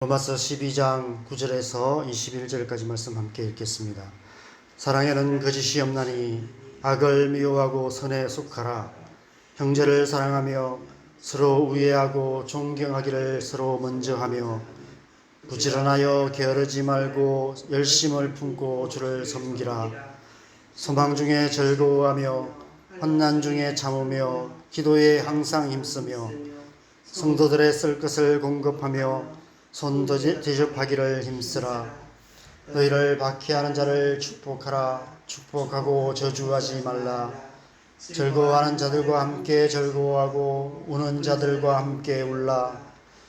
로마서 12장 9절에서 21절까지 말씀 함께 읽겠습니다. 사랑에는 거짓이 없나니 악을 미워하고 선에 속하라. 형제를 사랑하며 서로 우애하고 존경하기를 서로 먼저 하며 부지런하여 게으르지 말고 열심을 품고 주를 섬기라. 소망 중에 즐거워하며 환난 중에 참으며 기도에 항상 힘쓰며 성도들의 쓸 것을 공급하며 손 대접하기를 힘쓰라. 너희를 박해하는 자를 축복하라. 축복하고 저주하지 말라. 즐거워하는 자들과 함께 즐거워하고 우는 자들과 함께 울라.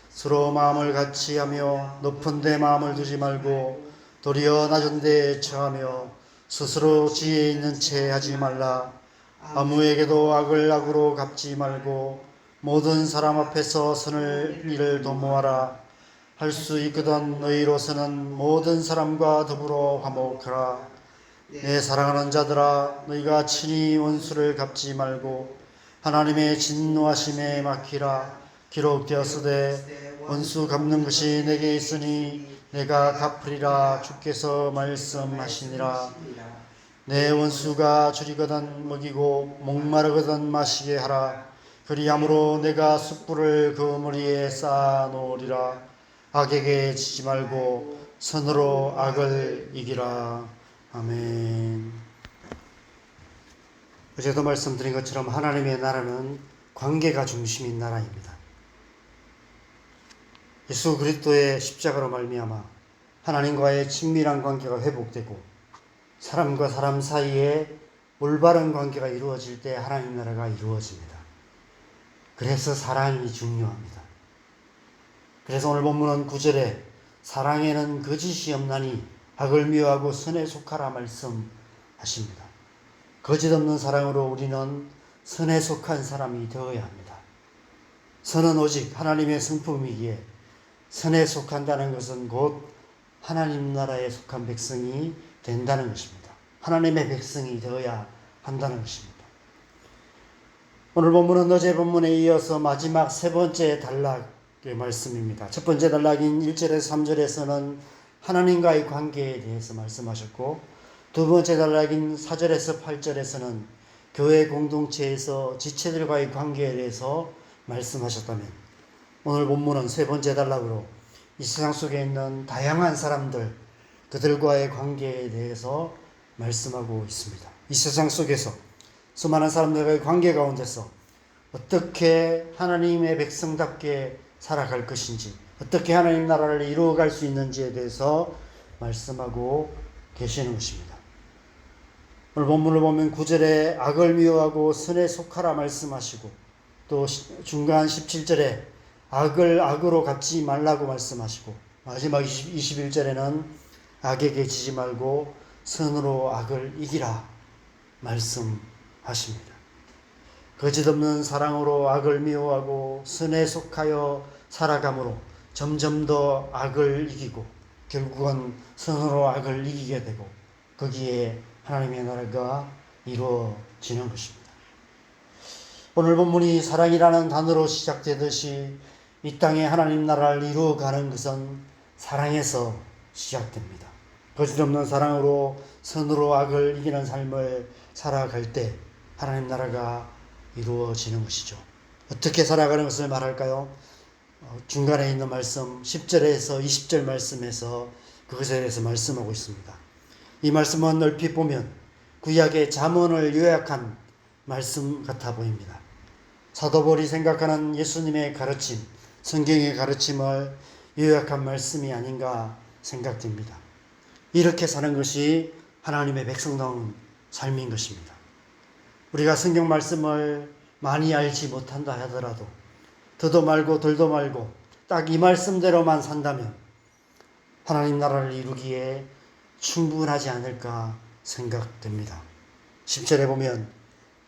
서로 마음을 같이 하며 높은 데 마음을 두지 말고 도리어 낮은 데에 처하며 스스로 지혜 있는 채 하지 말라. 아무에게도 악을 악으로 갚지 말고 모든 사람 앞에서 선을 일을 도모하라. 할 수 있거든 너희로서는 모든 사람과 더불어 화목하라. 내 사랑하는 자들아, 너희가 친히 원수를 갚지 말고 하나님의 진노하심에 맡기라. 기록되었으되 원수 갚는 것이 내게 있으니 내가 갚으리라. 주께서 말씀하시니라. 내 원수가 줄이거든 먹이고 목마르거든 마시게 하라. 그리함으로 내가 숯불을 그 머리에 쌓아 놓으리라. 악에게 지지 말고 선으로 악을 이기라. 아멘. 어제도 말씀드린 것처럼 하나님의 나라는 관계가 중심인 나라입니다. 예수 그리스도의 십자가로 말미암아 하나님과의 친밀한 관계가 회복되고 사람과 사람 사이에 올바른 관계가 이루어질 때 하나님 나라가 이루어집니다. 그래서 사랑이 중요합니다. 그래서 오늘 본문은 9절에 사랑에는 거짓이 없나니 악을 미워하고 선에 속하라 말씀하십니다. 거짓 없는 사랑으로 우리는 선에 속한 사람이 되어야 합니다. 선은 오직 하나님의 성품이기에 선에 속한다는 것은 곧 하나님 나라에 속한 백성이 된다는 것입니다. 하나님의 백성이 되어야 한다는 것입니다. 오늘 본문은 어제 본문에 이어서 마지막 세 번째 단락의 말씀입니다. 첫 번째 단락인 1절에서 3절에서는 하나님과의 관계에 대해서 말씀하셨고, 두 번째 단락인 4절에서 8절에서는 교회 공동체에서 지체들과의 관계에 대해서 말씀하셨다면, 오늘 본문은 세 번째 단락으로 이 세상 속에 있는 다양한 사람들, 그들과의 관계에 대해서 말씀하고 있습니다. 이 세상 속에서 수많은 사람들과의 관계 가운데서 어떻게 하나님의 백성답게 살아갈 것인지, 어떻게 하나님 나라를 이루어갈 수 있는지에 대해서 말씀하고 계시는 것입니다. 오늘 본문을 보면 9절에 악을 미워하고 선에 속하라 말씀하시고, 또 중간 17절에 악을 악으로 갚지 말라고 말씀하시고, 마지막 21절에는 악에게 지지 말고 선으로 악을 이기라 말씀하십니다. 거짓 없는 사랑으로 악을 미워하고 선에 속하여 살아감으로 점점 더 악을 이기고 결국은 선으로 악을 이기게 되고 거기에 하나님의 나라가 이루어지는 것입니다. 오늘 본문이 사랑이라는 단어로 시작되듯이 이 땅에 하나님 나라를 이루어가는 것은 사랑에서 시작됩니다. 거짓 없는 사랑으로 선으로 악을 이기는 삶을 살아갈 때 하나님 나라가 이루어지는 것이죠. 어떻게 살아가는 것을 말할까요? 중간에 있는 말씀 10절에서 20절 말씀에서 그것에 대해서 말씀하고 있습니다. 이 말씀은 얼핏 보면 구약의 잠언을 요약한 말씀 같아 보입니다. 사도 바울이 생각하는 예수님의 가르침, 성경의 가르침을 요약한 말씀이 아닌가 생각됩니다. 이렇게 사는 것이 하나님의 백성다운 삶인 것입니다. 우리가 성경 말씀을 많이 알지 못한다 하더라도 더도 말고 덜도 말고 딱 이 말씀대로만 산다면 하나님 나라를 이루기에 충분하지 않을까 생각됩니다. 10절에 보면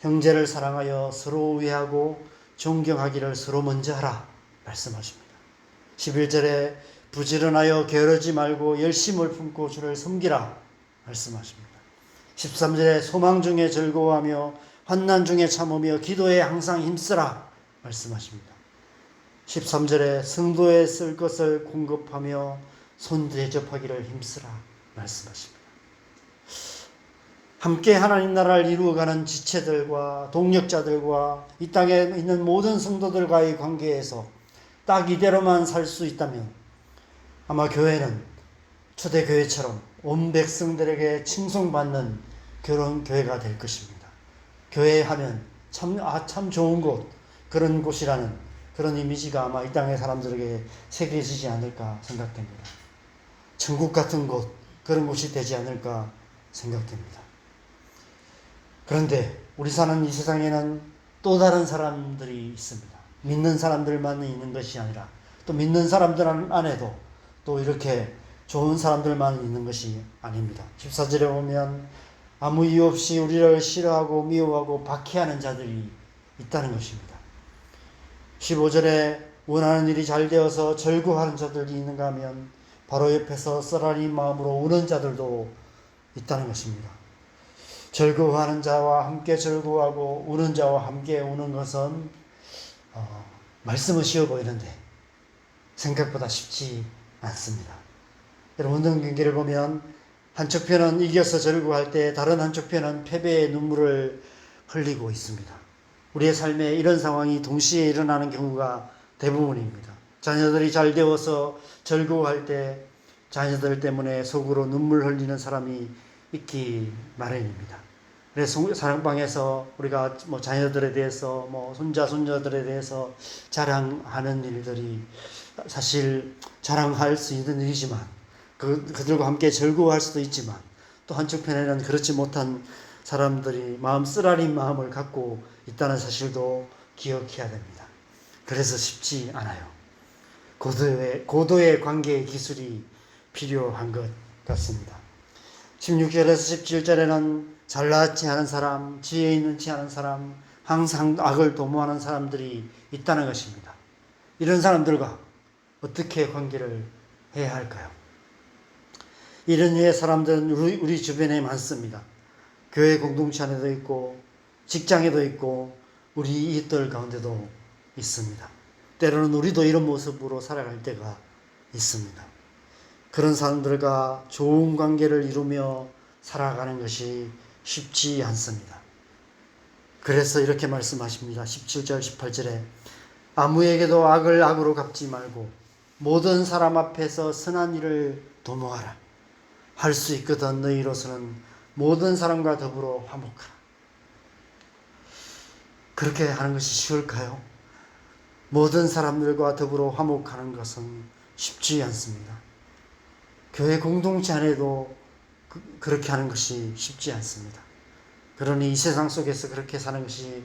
형제를 사랑하여 서로 우애하고 존경하기를 서로 먼저 하라 말씀하십니다. 11절에 부지런하여 게으르지 말고 열심을 품고 주를 섬기라 말씀하십니다. 13절에 소망 중에 즐거워하며 환난 중에 참으며 기도에 항상 힘쓰라 말씀하십니다. 13절에 성도에 쓸 것을 공급하며 손 대접하기를 힘쓰라 말씀하십니다. 함께 하나님 나라를 이루어가는 지체들과 동력자들과 이 땅에 있는 모든 성도들과의 관계에서 딱 이대로만 살 수 있다면 아마 교회는 초대교회처럼 온 백성들에게 칭송받는 그런 교회가 될 것입니다. 교회 하면 참 좋은 곳, 그런 곳이라는 그런 이미지가 아마 이 땅의 사람들에게 새겨지지 않을까 생각됩니다. 천국 같은 곳, 그런 곳이 되지 않을까 생각됩니다. 그런데 우리 사는 이 세상에는 또 다른 사람들이 있습니다. 믿는 사람들만 있는 것이 아니라 또 믿는 사람들 안에도 또 이렇게 좋은 사람들만 있는 것이 아닙니다. 14절에 보면 아무 이유 없이 우리를 싫어하고 미워하고 박해하는 자들이 있다는 것입니다. 15절에 원하는 일이 잘 되어서 절구하는 자들이 있는가 하면 바로 옆에서 쓰라린 마음으로 우는 자들도 있다는 것입니다. 절구하는 자와 함께 절구하고 우는 자와 함께 우는 것은 말씀은 쉬워 보이는데 생각보다 쉽지 않습니다. 여러분, 운동 경기를 보면 한쪽 편은 이겨서 절구할 때 다른 한쪽 편은 패배의 눈물을 흘리고 있습니다. 우리의 삶에 이런 상황이 동시에 일어나는 경우가 대부분입니다. 자녀들이 잘 되어서 절구할 때 자녀들 때문에 속으로 눈물 흘리는 사람이 있기 마련입니다. 그래서 사랑방에서 우리가 자녀들에 대해서 손자 손녀들에 대해서 자랑하는 일들이 사실 자랑할 수 있는 일이지만 그들과 함께 절구할 수도 있지만 또 한쪽편에는 그렇지 못한 사람들이 쓰라린 마음을 갖고 있다는 사실도 기억해야 됩니다. 그래서 쉽지 않아요. 고도의 관계의 기술이 필요한 것 같습니다. 16절에서 17절에는 잘나지 않은 사람, 지혜 있는지 않은 사람, 항상 악을 도모하는 사람들이 있다는 것입니다. 이런 사람들과 어떻게 관계를 해야 할까요? 이런 류의 사람들은 우리 주변에 많습니다. 교회 공동체 안에도 있고 직장에도 있고 우리 이웃들 가운데도 있습니다. 때로는 우리도 이런 모습으로 살아갈 때가 있습니다. 그런 사람들과 좋은 관계를 이루며 살아가는 것이 쉽지 않습니다. 그래서 이렇게 말씀하십니다. 17절 18절에 아무에게도 악을 악으로 갚지 말고 모든 사람 앞에서 선한 일을 도모하라. 할 수 있거든 너희로서는 모든 사람과 더불어 화목하라. 그렇게 하는 것이 쉬울까요? 모든 사람들과 더불어 화목하는 것은 쉽지 않습니다. 교회 공동체 안에도 그렇게 하는 것이 쉽지 않습니다. 그러니 이 세상 속에서 그렇게 사는 것이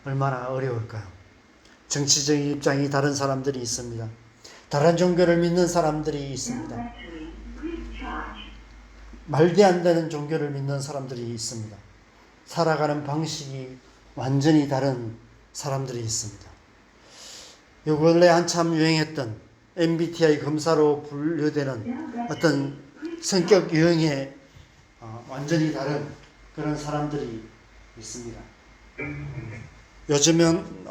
얼마나 어려울까요? 정치적인 입장이 다른 사람들이 있습니다. 다른 종교를 믿는 사람들이 있습니다. 말도 안 되는 종교를 믿는 사람들이 있습니다. 살아가는 방식이 완전히 다른 사람들이 있습니다. 요 근래 한참 유행했던 MBTI 검사로 분류되는 어떤 성격 유형의 완전히 다른 그런 사람들이 있습니다. 요즘은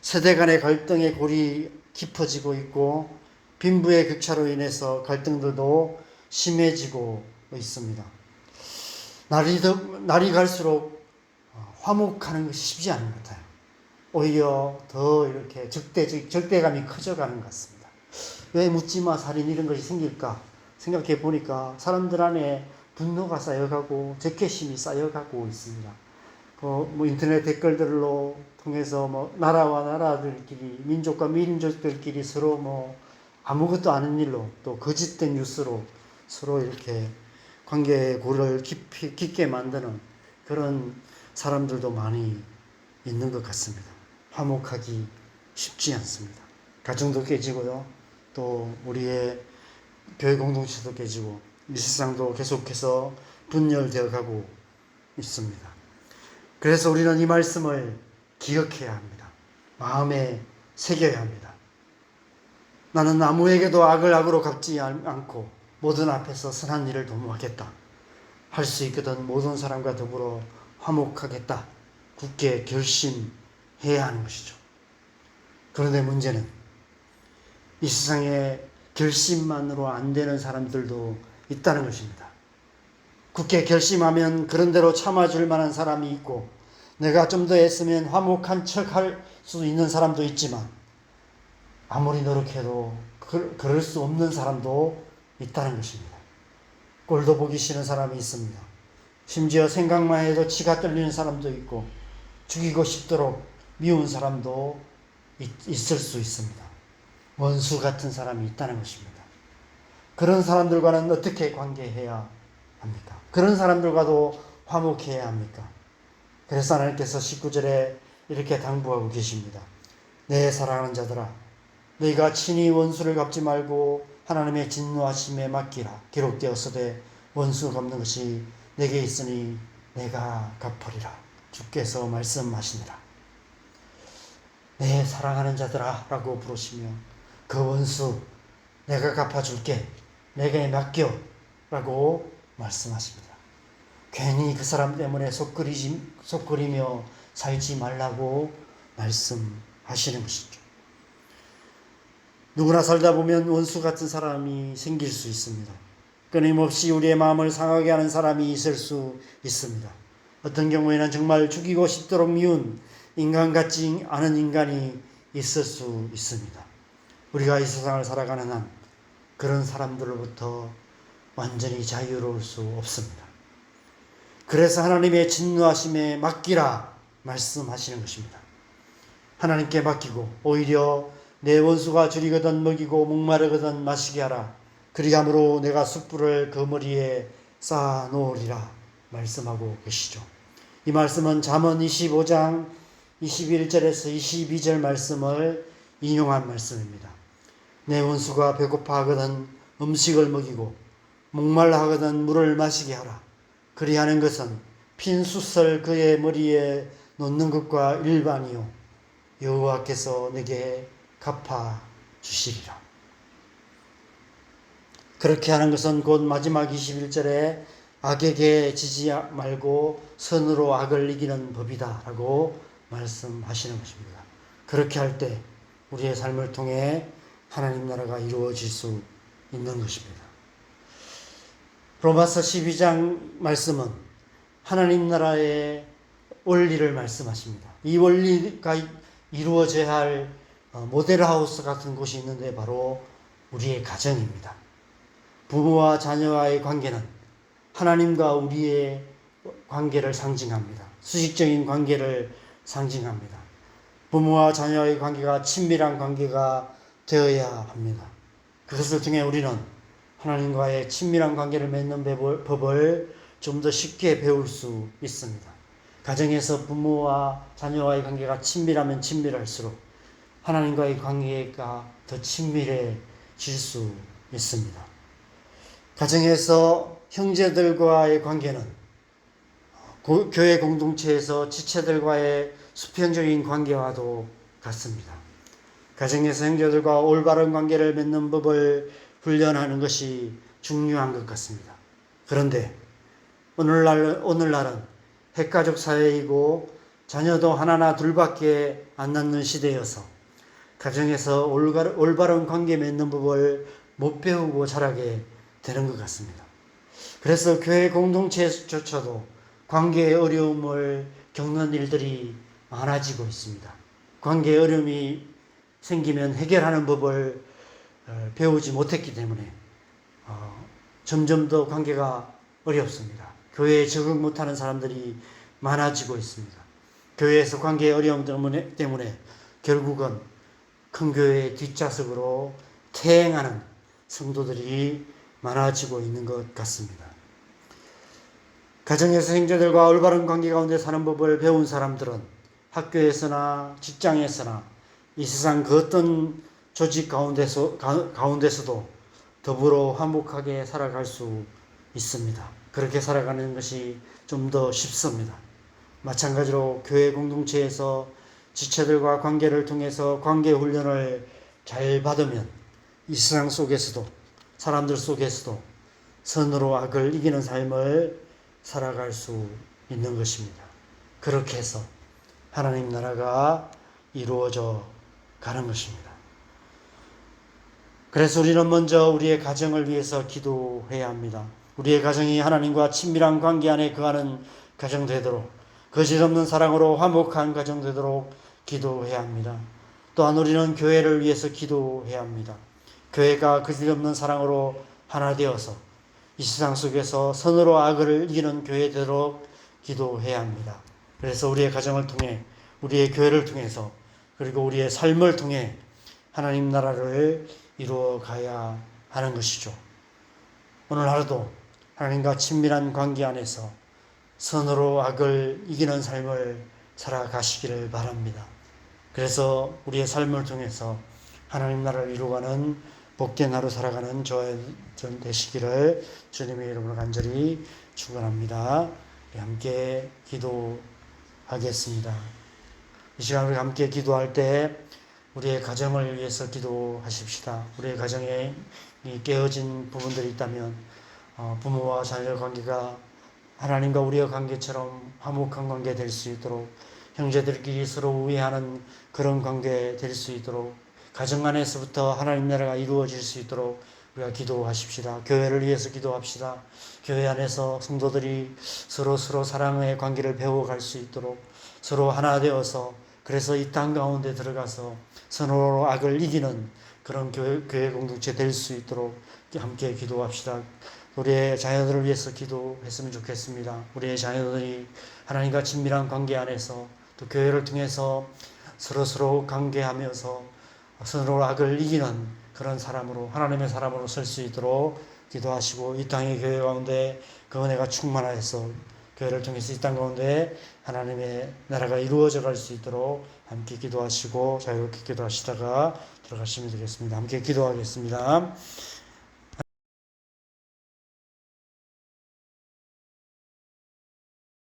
세대 간의 갈등의 골이 깊어지고 있고 빈부의 격차로 인해서 갈등들도 심해지고 있습니다. 날이 갈수록 화목하는 것이 쉽지 않은 것 같아요. 오히려 더 이렇게 적대감이 커져가는 것 같습니다. 왜 묻지마 살인 이런 것이 생길까 생각해 보니까 사람들 안에 분노가 쌓여가고 적개심이 쌓여가고 있습니다. 인터넷 댓글들로 통해서 나라와 나라들끼리 민족과 민족들끼리 서로 아무것도 아닌 일로 또 거짓된 뉴스로 서로 이렇게 관계의 골을 깊게 만드는 그런 사람들도 많이 있는 것 같습니다. 화목하기 쉽지 않습니다. 가정도 깨지고요. 또 우리의 교회 공동체도 깨지고 이 세상도 계속해서 분열되어 가고 있습니다. 그래서 우리는 이 말씀을 기억해야 합니다. 마음에 새겨야 합니다. 나는 아무에게도 악을 악으로 갚지 않고 모든 앞에서 선한 일을 도모하겠다. 할 수 있거든 모든 사람과 더불어 화목하겠다. 굳게 결심해야 하는 것이죠. 그런데 문제는 이 세상에 결심만으로 안 되는 사람들도 있다는 것입니다. 굳게 결심하면 그런 대로 참아줄 만한 사람이 있고, 내가 좀 더 애쓰면 화목한 척 할 수 있는 사람도 있지만, 아무리 노력해도 그럴 수 없는 사람도 있다는 것입니다. 꼴도 보기 싫은 사람이 있습니다. 심지어 생각만 해도 치가 떨리는 사람도 있고, 죽이고 싶도록 미운 사람도 있을 수 있습니다. 원수 같은 사람이 있다는 것입니다. 그런 사람들과는 어떻게 관계해야 합니까? 그런 사람들과도 화목해야 합니까? 그래서 하나님께서 19절에 이렇게 당부하고 계십니다. 내 사랑하는 자들아, 너희가 친히 원수를 갚지 말고 하나님의 진노하심에 맡기라. 기록되었으되 원수 갚는 것이 내게 있으니 내가 갚으리라. 주께서 말씀하시니라. 내 사랑하는 자들아 라고 부르시며, 그 원수 내가 갚아줄게, 내게 맡겨 라고 말씀하십니다. 괜히 그 사람 때문에 속끓이며 살지 말라고 말씀하시는 것이죠. 누구나 살다 보면 원수 같은 사람이 생길 수 있습니다. 끊임없이 우리의 마음을 상하게 하는 사람이 있을 수 있습니다. 어떤 경우에는 정말 죽이고 싶도록 미운 인간 같지 않은 인간이 있을 수 있습니다. 우리가 이 세상을 살아가는 한 그런 사람들로부터 완전히 자유로울 수 없습니다. 그래서 하나님의 진노하심에 맡기라 말씀하시는 것입니다. 하나님께 맡기고 오히려 내 원수가 줄이거든 먹이고 목마르거든 마시게 하라. 그리함으로 내가 숯불을 그 머리에 쌓아 놓으리라 말씀하고 계시죠. 이 말씀은 잠언 25장 21절에서 22절 말씀을 인용한 말씀입니다. 내 원수가 배고파 하거든 음식을 먹이고 목말라 하거든 물을 마시게 하라. 그리하는 것은 핀 숯을 그의 머리에 놓는 것과 일반이요 여호와께서 내게 갚아 주시리라. 그렇게 하는 것은 곧 마지막 21절에 악에게 지지 말고 선으로 악을 이기는 법이다 라고 말씀하시는 것입니다. 그렇게 할 때 우리의 삶을 통해 하나님 나라가 이루어질 수 있는 것입니다. 로마서 12장 말씀은 하나님 나라의 원리를 말씀하십니다. 이 원리가 이루어져야 할 모델하우스 같은 곳이 있는데 바로 우리의 가정입니다. 부모와 자녀와의 관계는 하나님과 우리의 관계를 상징합니다. 수직적인 관계를 상징합니다. 부모와 자녀의 관계가 친밀한 관계가 되어야 합니다. 그것을 통해 우리는 하나님과의 친밀한 관계를 맺는 법을 좀 더 쉽게 배울 수 있습니다. 가정에서 부모와 자녀와의 관계가 친밀하면 친밀할수록 하나님과의 관계가 더 친밀해질 수 있습니다. 가정에서 형제들과의 관계는 교회 공동체에서 지체들과의 수평적인 관계와도 같습니다. 가정에서 형제들과 올바른 관계를 맺는 법을 훈련하는 것이 중요한 것 같습니다. 그런데 오늘날은 핵가족 사회이고 자녀도 하나나 둘밖에 안 낳는 시대여서 가정에서 올바른 관계 맺는 법을 못 배우고 자라게 되는 것 같습니다. 그래서 교회 공동체조차도 관계의 어려움을 겪는 일들이 많아지고 있습니다. 관계의 어려움이 생기면 해결하는 법을 배우지 못했기 때문에 점점 더 관계가 어렵습니다. 교회에 적응 못하는 사람들이 많아지고 있습니다. 교회에서 관계의 어려움 때문에 결국은 큰 교회의 뒷좌석으로 퇴행하는 성도들이 많아지고 있는 것 같습니다. 가정에서 형제들과 올바른 관계 가운데 사는 법을 배운 사람들은 학교에서나 직장에서나 이 세상 그 어떤 조직 가운데서도 더불어 화목하게 살아갈 수 있습니다. 그렇게 살아가는 것이 좀 더 쉽습니다. 마찬가지로 교회 공동체에서 지체들과 관계를 통해서 관계 훈련을 잘 받으면 이 세상 속에서도 사람들 속에서도 선으로 악을 이기는 삶을 살아갈 수 있는 것입니다. 그렇게 해서 하나님 나라가 이루어져 가는 것입니다. 그래서 우리는 먼저 우리의 가정을 위해서 기도해야 합니다. 우리의 가정이 하나님과 친밀한 관계 안에 거하는 가정 되도록, 거짓없는 사랑으로 화목한 가정 되도록 기도해야 합니다. 또한 우리는 교회를 위해서 기도해야 합니다. 교회가 거짓없는 사랑으로 하나 되어서 이 세상 속에서 선으로 악을 이기는 교회 되도록 기도해야 합니다. 그래서 우리의 가정을 통해, 우리의 교회를 통해서, 그리고 우리의 삶을 통해 하나님 나라를 이루어 가야 하는 것이죠. 오늘 하루도 하나님과 친밀한 관계 안에서 선으로 악을 이기는 삶을 살아가시기를 바랍니다. 그래서 우리의 삶을 통해서 하나님 나라를 이루어가는 복된 하루 살아가는 저와 되시기를 주님의 이름으로 간절히 축원합니다. 함께 기도하겠습니다. 이 시간 우리 함께 기도할 때 우리의 가정을 위해서 기도하십시다. 우리의 가정에 깨어진 부분들이 있다면 부모와 자녀 관계가 하나님과 우리의 관계처럼 화목한 관계 될 수 있도록, 형제들끼리 서로 우애하는 그런 관계 될 수 있도록, 가정 안에서부터 하나님 나라가 이루어질 수 있도록 우리가 기도하십시다. 교회를 위해서 기도합시다. 교회 안에서 성도들이 서로 사랑의 관계를 배워갈 수 있도록, 서로 하나 되어서, 그래서 이 땅 가운데 들어가서 서로 악을 이기는 그런 교회 공동체 될 수 있도록 함께 기도합시다. 우리의 자녀들을 위해서 기도했으면 좋겠습니다. 우리의 자녀들이 하나님과 친밀한 관계 안에서, 또 교회를 통해서 서로 관계하면서 서로 악을 이기는 그런 사람으로, 하나님의 사람으로 설 수 있도록 기도하시고, 이 땅의 교회 가운데 그 은혜가 충만하여서 교회를 통해서 이 땅 가운데 하나님의 나라가 이루어져 갈 수 있도록 함께 기도하시고 자유롭게 기도하시다가 들어가시면 되겠습니다. 함께 기도하겠습니다.